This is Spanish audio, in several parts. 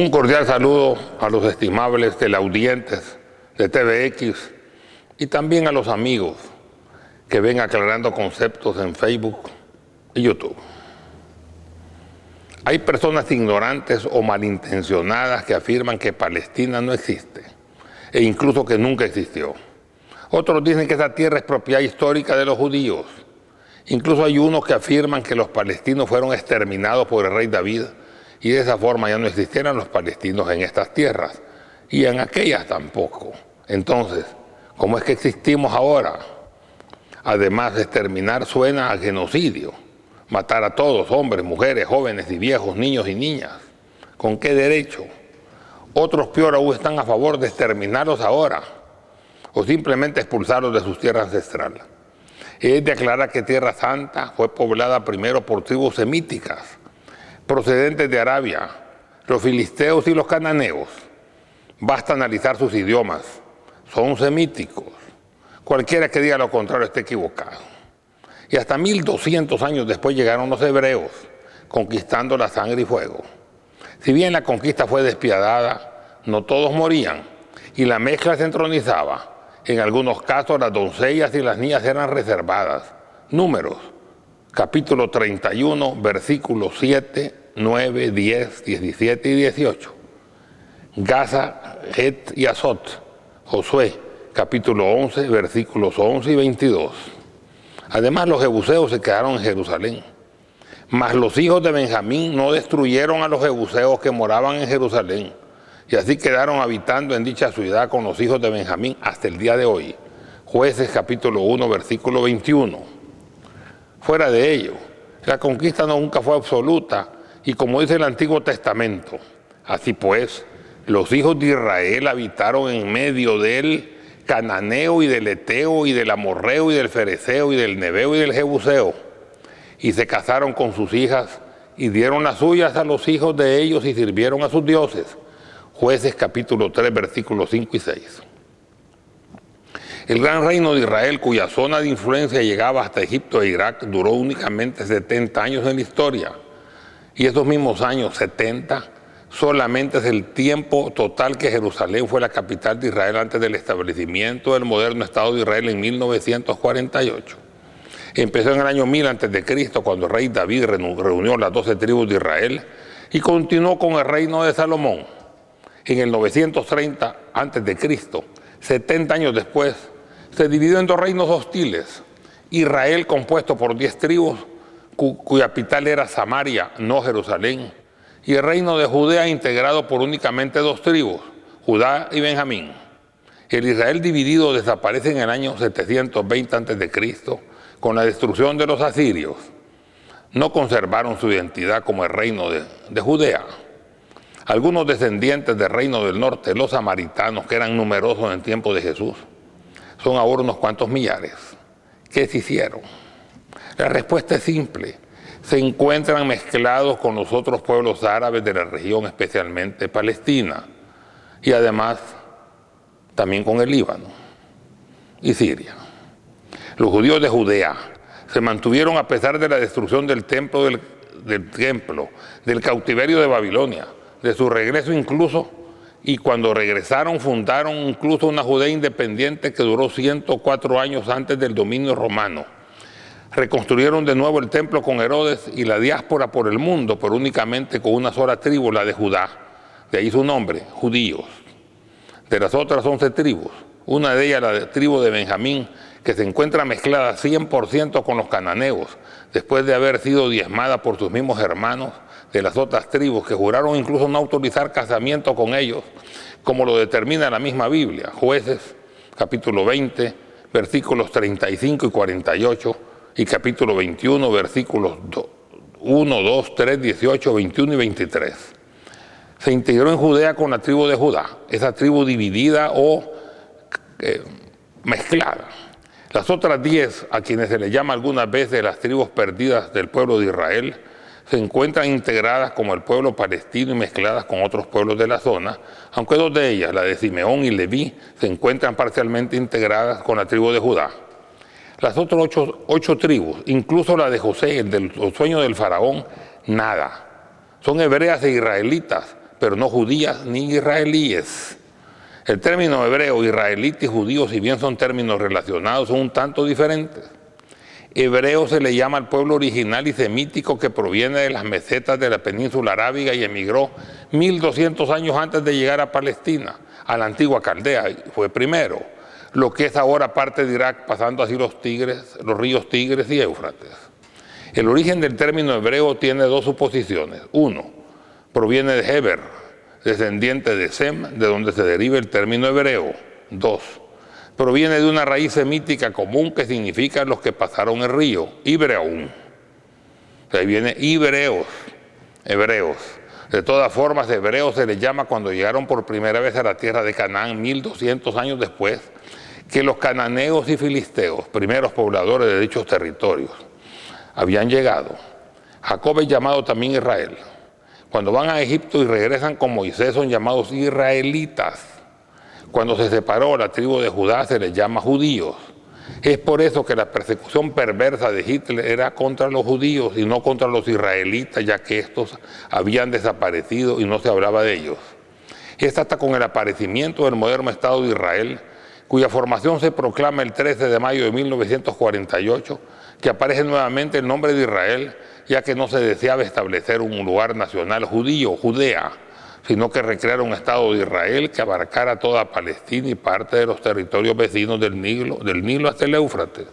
Un cordial saludo a los estimables teleaudientes de TVX y también a los amigos que ven Aclarando Conceptos en Facebook y YouTube. Hay personas ignorantes o malintencionadas que afirman que Palestina no existe e incluso que nunca existió. Otros dicen que esa tierra es propiedad histórica de los judíos. Incluso hay unos que afirman que los palestinos fueron exterminados por el rey David y de esa forma ya no existieran los palestinos en estas tierras y en aquellas tampoco. Entonces, ¿cómo es que existimos ahora? Además, exterminar suena a genocidio. Matar a todos, hombres, mujeres, jóvenes y viejos, niños y niñas. ¿Con qué derecho? Otros, peor aún, están a favor de exterminarlos ahora o simplemente expulsarlos de sus tierras ancestrales. Es de aclarar que Tierra Santa fue poblada primero por tribus semíticas, procedentes de Arabia, los filisteos y los cananeos. Basta analizar sus idiomas, son semíticos. Cualquiera que diga lo contrario está equivocado. Y hasta 1200 años después llegaron los hebreos, conquistando la sangre y fuego. Si bien la conquista fue despiadada, no todos morían, y la mezcla se entronizaba. En algunos casos las doncellas y las niñas eran reservadas. Números, capítulo 31, versículos 7, 9, 10, 17 y 18. Gaza, Het y Azot, Josué, capítulo 11, versículos 11 y 22. Además, los jebuseos se quedaron en Jerusalén. Mas los hijos de Benjamín no destruyeron a los jebuseos que moraban en Jerusalén, y así quedaron habitando en dicha ciudad con los hijos de Benjamín hasta el día de hoy. Jueces capítulo 1, versículo 21. Fuera de ello, la conquista nunca fue absoluta, y como dice el Antiguo Testamento, así pues, los hijos de Israel habitaron en medio del cananeo y del eteo y del amorreo y del fereceo y del neveo y del jebuseo, y se casaron con sus hijas y dieron las suyas a los hijos de ellos y sirvieron a sus dioses. Jueces capítulo 3, versículos 5 y 6. El gran reino de Israel, cuya zona de influencia llegaba hasta Egipto e Irak, duró únicamente 70 años en la historia. Y esos mismos años, 70, solamente es el tiempo total que Jerusalén fue la capital de Israel antes del establecimiento del moderno Estado de Israel en 1948. Empezó en el año 1000 a.C., cuando el rey David reunió las 12 tribus de Israel y continuó con el reino de Salomón. En el 930 a.C., 70 años después, se dividió en dos reinos hostiles. Israel, compuesto por 10 tribus, cuya capital era Samaria, no Jerusalén, y el reino de Judea, integrado por únicamente 2 tribus, Judá y Benjamín. El Israel dividido desaparece en el año 720 a.C., con la destrucción de los asirios. No conservaron su identidad como el reino de Judea. Algunos descendientes del reino del norte, los samaritanos, que eran numerosos en tiempo de Jesús, son ahora unos cuantos millares. ¿Qué se hicieron? La respuesta es simple. Se encuentran mezclados con los otros pueblos árabes de la región, especialmente Palestina, y además también con el Líbano y Siria. Los judíos de Judea se mantuvieron a pesar de la destrucción del templo, del cautiverio de Babilonia, de su regreso incluso, y cuando regresaron fundaron incluso una Judea independiente que duró 104 años antes del dominio romano. Reconstruyeron de nuevo el templo con Herodes y la diáspora por el mundo, pero únicamente con una sola tribu, la de Judá. De ahí su nombre, judíos. De las otras 11 tribus, una de ellas, la tribu de Benjamín, que se encuentra mezclada 100% con los cananeos, después de haber sido diezmada por sus mismos hermanos de las otras tribus, que juraron incluso no autorizar casamiento con ellos, como lo determina la misma Biblia. Jueces, capítulo 20, versículos 35 y 48, y capítulo 21, versículos 1, 2, 3, 18, 21 y 23. Se integró en Judea con la tribu de Judá, esa tribu dividida o mezclada. Las otras 10, a quienes se les llama algunas veces las tribus perdidas del pueblo de Israel, se encuentran integradas como el pueblo palestino y mezcladas con otros pueblos de la zona, aunque 2 de ellas, la de Simeón y Leví, se encuentran parcialmente integradas con la tribu de Judá. Las otras 8 tribus, incluso la de José, el del sueño del faraón, nada. Son hebreas e israelitas, pero no judías ni israelíes. El término hebreo, israelita y judío, si bien son términos relacionados, son un tanto diferentes. Hebreo se le llama al pueblo original y semítico que proviene de las mesetas de la península arábiga y emigró 1200 años antes de llegar a Palestina, a la antigua Caldea, fue primero, lo que es ahora parte de Irak, pasando así los ríos Tigres y Éufrates. El origen del término hebreo tiene dos suposiciones. Uno, proviene de Heber, descendiente de Sem, de donde se deriva el término hebreo. Dos, proviene de una raíz semítica común que significa los que pasaron el río, Ibreún. De ahí viene hebreos. De todas formas, hebreos se les llama cuando llegaron por primera vez a la tierra de Canaán 1200 años después que los cananeos y filisteos, primeros pobladores de dichos territorios, habían llegado. Jacob es llamado también Israel. Cuando van a Egipto y regresan con Moisés son llamados israelitas. Cuando se separó la tribu de Judá se les llama judíos. Es por eso que la persecución perversa de Hitler era contra los judíos y no contra los israelitas, ya que estos habían desaparecido y no se hablaba de ellos. Es hasta con el aparecimiento del moderno Estado de Israel, cuya formación se proclama el 13 de mayo de 1948, que aparece nuevamente el nombre de Israel, ya que no se deseaba establecer un lugar nacional judío, Judea, sino que recrear un Estado de Israel que abarcara toda Palestina y parte de los territorios vecinos del Nilo hasta el Éufrates.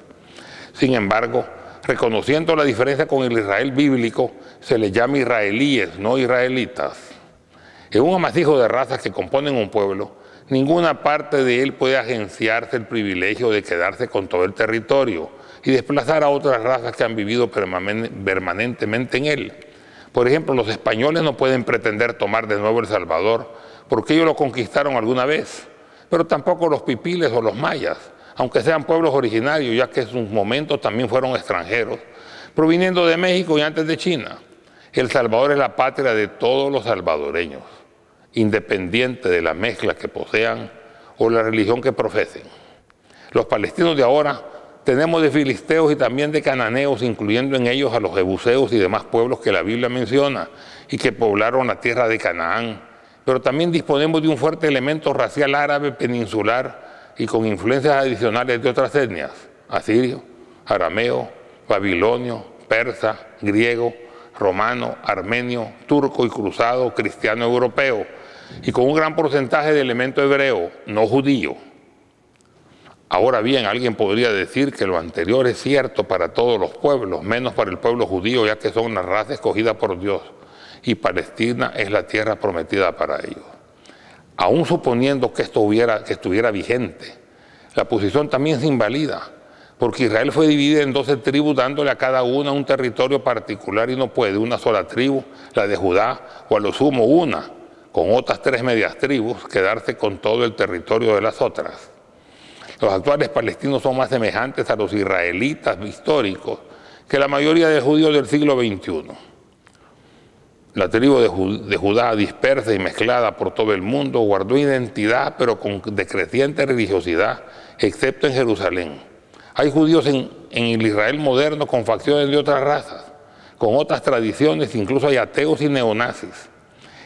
Sin embargo, reconociendo la diferencia con el Israel bíblico, se les llama israelíes, no israelitas. En un amasijo de razas que componen un pueblo, ninguna parte de él puede agenciarse el privilegio de quedarse con todo el territorio y desplazar a otras razas que han vivido permanentemente en él. Por ejemplo, los españoles no pueden pretender tomar de nuevo El Salvador porque ellos lo conquistaron alguna vez, pero tampoco los pipiles o los mayas, aunque sean pueblos originarios, ya que en sus momentos también fueron extranjeros, proviniendo de México y antes de China. El Salvador es la patria de todos los salvadoreños, independiente de la mezcla que posean o la religión que profesen. Los palestinos de ahora tenemos de filisteos y también de cananeos, incluyendo en ellos a los jebuseos y demás pueblos que la Biblia menciona y que poblaron la tierra de Canaán. Pero también disponemos de un fuerte elemento racial árabe peninsular y con influencias adicionales de otras etnias: asirio, arameo, babilonio, persa, griego, romano, armenio, turco y cruzado, cristiano europeo, y con un gran porcentaje de elemento hebreo, no judío. Ahora bien, alguien podría decir que lo anterior es cierto para todos los pueblos, menos para el pueblo judío, ya que son la raza escogida por Dios y Palestina es la tierra prometida para ellos. Aún suponiendo que esto estuviera vigente, la posición también se invalida, porque Israel fue dividida en 12 tribus, dándole a cada una un territorio particular, y no puede una sola tribu, la de Judá, o a lo sumo una, con otras 3 medias tribus, quedarse con todo el territorio de las otras. Los actuales palestinos son más semejantes a los israelitas históricos que la mayoría de judíos del siglo XXI. La tribu de Judá, dispersa y mezclada por todo el mundo, guardó identidad pero con decreciente religiosidad, excepto en Jerusalén. Hay judíos en el Israel moderno con facciones de otras razas, con otras tradiciones, incluso hay ateos y neonazis.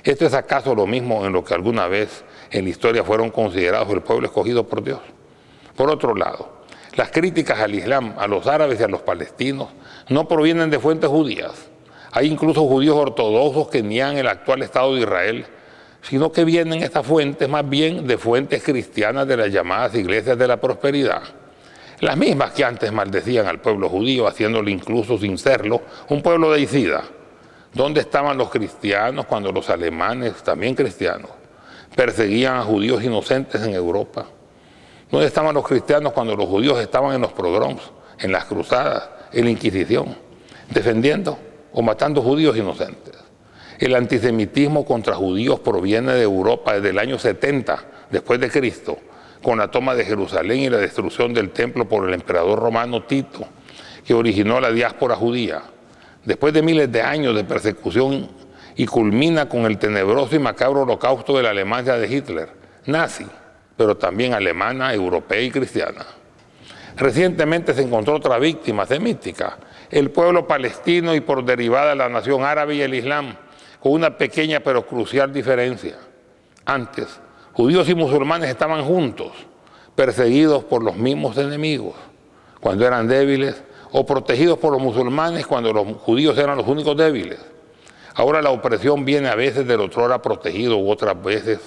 ¿Esto es acaso lo mismo en lo que alguna vez en la historia fueron considerados el pueblo escogido por Dios? Por otro lado, las críticas al Islam, a los árabes y a los palestinos no provienen de fuentes judías. Hay incluso judíos ortodoxos que niegan el actual Estado de Israel, sino que vienen estas fuentes más bien de fuentes cristianas de las llamadas iglesias de la prosperidad. Las mismas que antes maldecían al pueblo judío, haciéndolo incluso sin serlo un pueblo deicida. ¿Dónde estaban los cristianos cuando los alemanes, también cristianos, perseguían a judíos inocentes en Europa? ¿Dónde estaban los cristianos cuando los judíos estaban en los pogroms, en las cruzadas, en la Inquisición, defendiendo o matando judíos inocentes? El antisemitismo contra judíos proviene de Europa desde el año 70 después de Cristo, con la toma de Jerusalén y la destrucción del templo por el emperador romano Tito, que originó la diáspora judía. Después de miles de años de persecución, y culmina con el tenebroso y macabro holocausto de la Alemania de Hitler, nazi, pero también alemana, europea y cristiana. Recientemente se encontró otra víctima semítica, el pueblo palestino y por derivada la nación árabe y el Islam, con una pequeña pero crucial diferencia. Antes, judíos y musulmanes estaban juntos, perseguidos por los mismos enemigos cuando eran débiles, o protegidos por los musulmanes cuando los judíos eran los únicos débiles. Ahora la opresión viene a veces del otrora protegido u otras veces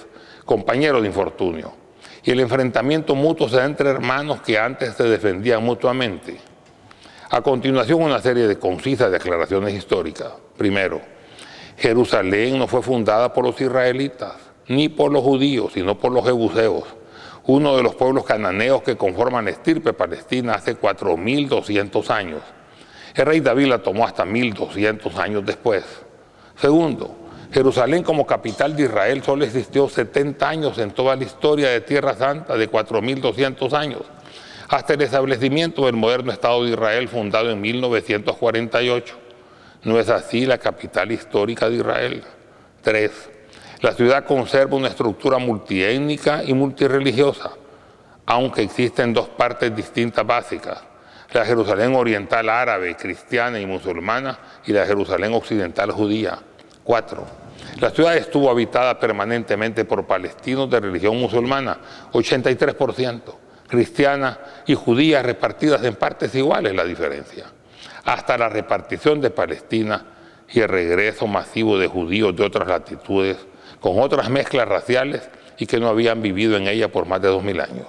compañero de infortunio. Y el enfrentamiento mutuo se da entre hermanos que antes se defendían mutuamente. A continuación, una serie de concisas declaraciones históricas. Primero, Jerusalén no fue fundada por los israelitas, ni por los judíos, sino por los jebuseos, uno de los pueblos cananeos que conforman la estirpe palestina hace 4.200 años. El rey David la tomó hasta 1.200 años después. Segundo, Jerusalén como capital de Israel solo existió 70 años en toda la historia de Tierra Santa de 4.200 años, hasta el establecimiento del moderno Estado de Israel fundado en 1948. No es así la capital histórica de Israel. 3. La ciudad conserva una estructura multiétnica y multirreligiosa, aunque existen dos partes distintas básicas: la Jerusalén oriental árabe, cristiana y musulmana, y la Jerusalén occidental judía. 4. La ciudad estuvo habitada permanentemente por palestinos de religión musulmana, 83%, cristiana y judía repartidas en partes iguales, la diferencia, hasta la repartición de Palestina y el regreso masivo de judíos de otras latitudes con otras mezclas raciales y que no habían vivido en ella por más de 2000 años.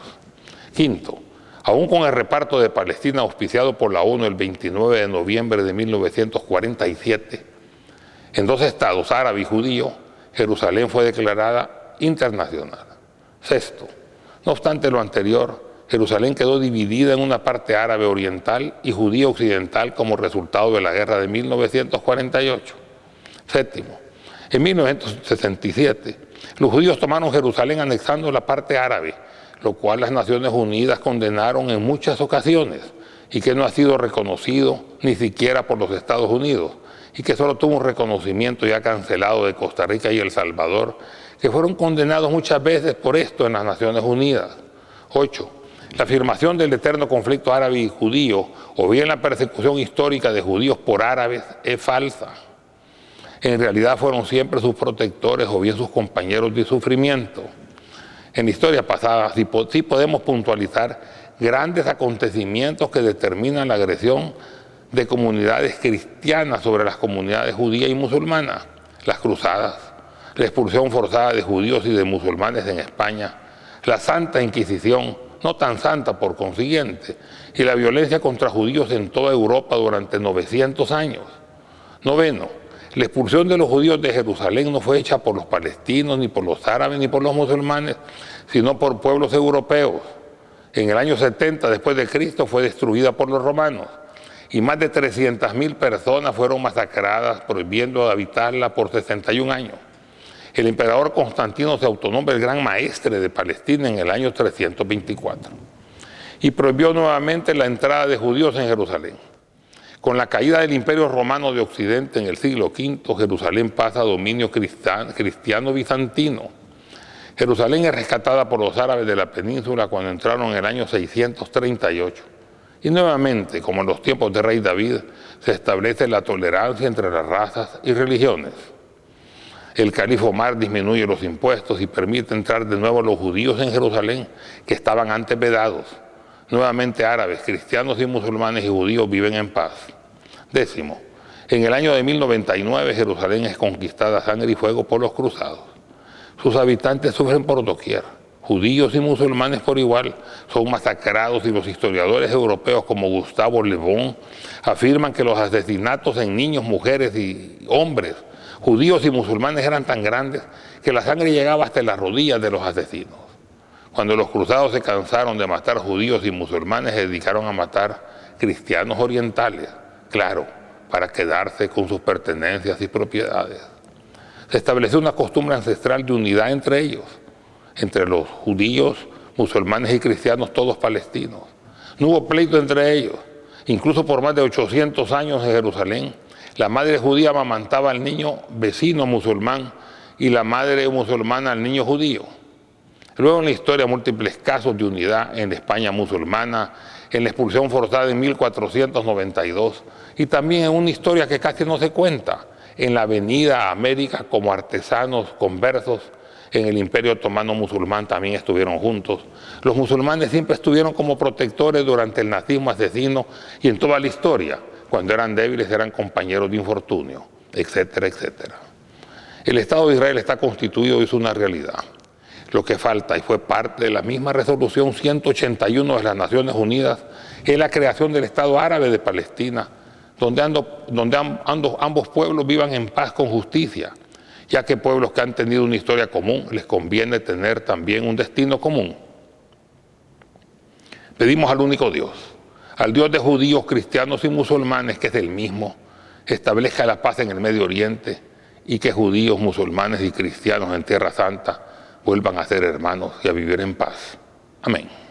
Quinto, aún con el reparto de Palestina auspiciado por la ONU el 29 de noviembre de 1947, en dos estados, árabe y judío, Jerusalén fue declarada internacional. Sexto, no obstante lo anterior, Jerusalén quedó dividida en una parte árabe oriental y judía occidental como resultado de la guerra de 1948. Séptimo, en 1967, los judíos tomaron Jerusalén anexando la parte árabe, lo cual las Naciones Unidas condenaron en muchas ocasiones y que no ha sido reconocido ni siquiera por los Estados Unidos, y que solo tuvo un reconocimiento ya cancelado de Costa Rica y El Salvador, que fueron condenados muchas veces por esto en las Naciones Unidas. 8. La afirmación del eterno conflicto árabe y judío, o bien la persecución histórica de judíos por árabes, es falsa. En realidad fueron siempre sus protectores o bien sus compañeros de sufrimiento. En la historia pasada sí podemos puntualizar grandes acontecimientos que determinan la agresión de comunidades cristianas sobre las comunidades judías y musulmanas: las cruzadas, la expulsión forzada de judíos y de musulmanes en España, la Santa Inquisición, no tan santa por consiguiente, y la violencia contra judíos en toda Europa durante 900 años. Noveno, la expulsión de los judíos de Jerusalén no fue hecha por los palestinos, ni por los árabes, ni por los musulmanes, sino por pueblos europeos. En el año 70 después de Cristo fue destruida por los romanos, y más de 300.000 personas fueron masacradas, prohibiendo habitarla por 61 años. El emperador Constantino se autonombra el gran maestre de Palestina en el año 324 y prohibió nuevamente la entrada de judíos en Jerusalén. Con la caída del Imperio Romano de Occidente en el siglo V, Jerusalén pasa a dominio cristiano bizantino. Jerusalén es rescatada por los árabes de la península cuando entraron en el año 638. Y nuevamente, como en los tiempos de rey David, se establece la tolerancia entre las razas y religiones. El califa Omar disminuye los impuestos y permite entrar de nuevo a los judíos en Jerusalén, que estaban antes vedados. Nuevamente árabes, cristianos y musulmanes y judíos viven en paz. Décimo, en el año de 1099 Jerusalén es conquistada a sangre y fuego por los cruzados. Sus habitantes sufren por doquier. Judíos y musulmanes por igual son masacrados, y los historiadores europeos como Gustavo Le Bon afirman que los asesinatos en niños, mujeres y hombres, judíos y musulmanes, eran tan grandes que la sangre llegaba hasta las rodillas de los asesinos. Cuando los cruzados se cansaron de matar judíos y musulmanes, se dedicaron a matar cristianos orientales, claro, para quedarse con sus pertenencias y propiedades. Se estableció una costumbre ancestral de unidad entre ellos, entre los judíos, musulmanes y cristianos, todos palestinos. No hubo pleito entre ellos. Incluso por más de 800 años en Jerusalén, la madre judía amamantaba al niño vecino musulmán y la madre musulmana al niño judío. Luego en la historia múltiples casos de unidad en la España musulmana, en la expulsión forzada en 1492 y también en una historia que casi no se cuenta, en la Avenida América como artesanos conversos. En el Imperio Otomano musulmán también estuvieron juntos. Los musulmanes siempre estuvieron como protectores durante el nazismo asesino y en toda la historia. Cuando eran débiles eran compañeros de infortunio, etcétera, etcétera. El Estado de Israel está constituido y es una realidad. Lo que falta, y fue parte de la misma resolución 181 de las Naciones Unidas, es la creación del Estado Árabe de Palestina, donde ambos pueblos vivan en paz con justicia, ya que pueblos que han tenido una historia común les conviene tener también un destino común. Pedimos al único Dios, al Dios de judíos, cristianos y musulmanes, que es el mismo, establezca la paz en el Medio Oriente y que judíos, musulmanes y cristianos en Tierra Santa vuelvan a ser hermanos y a vivir en paz. Amén.